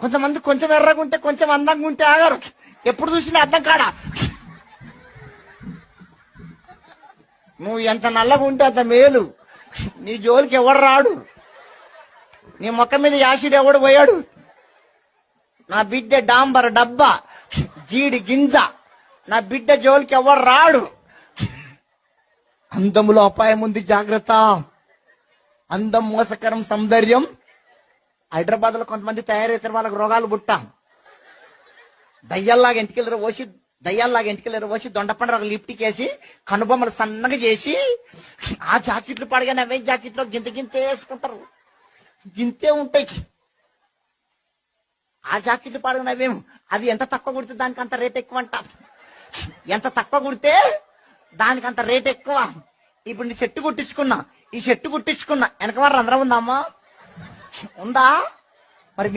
కొంతమంది కొంచెం ఎర్రగా ఉంటే కొంచెం అందంగా ఉంటే ఆగారు. ఎప్పుడు చూసినా అద్దం కాడా. నువ్వు ఎంత నల్లగా ఉంటే అంత మేలు. నీ జోలికి ఎవడు రాడు. నీ మొక్క మీద యాసిడ్ ఎవడు పోయాడు. నా బిడ్డ డాంబర్ డబ్బా, జీడి గింజ. నా బిడ్డ జోలికి ఎవడు రాడు. అందములో అపాయం ఉంది, జాగ్రత్త. అందం మోసకరం, సౌందర్యం. హైదరాబాద్ లో కొంతమంది తయారైతే వాళ్ళకి రోగాలు పుట్ట. దయ్యాల్లాగా ఇంటికెళ్ళరు పోసి దొండపండు ఒక లిప్టిక్ వేసి కనుబొమ్మలు సన్నగా చేసి ఆ జాకెట్లు పడగా అవే జాకెట్లో గింత వేసుకుంటారు. గింతే ఉంటాయి ఆ జాకెట్లు పడగా అవేం. అది ఎంత తక్కువ కుడితే దానికి అంత రేట్ ఎక్కువ అంట. ఎంత తక్కువ కుడితే దానికి అంత రేట్ ఎక్కువ. ఇప్పుడు నీ షర్టు కుట్టించుకున్నా, ఈ షర్టు కుట్టించుకున్నా వెనక వారు రంధ్రం ఉందమ్మా, ఉందా? మరి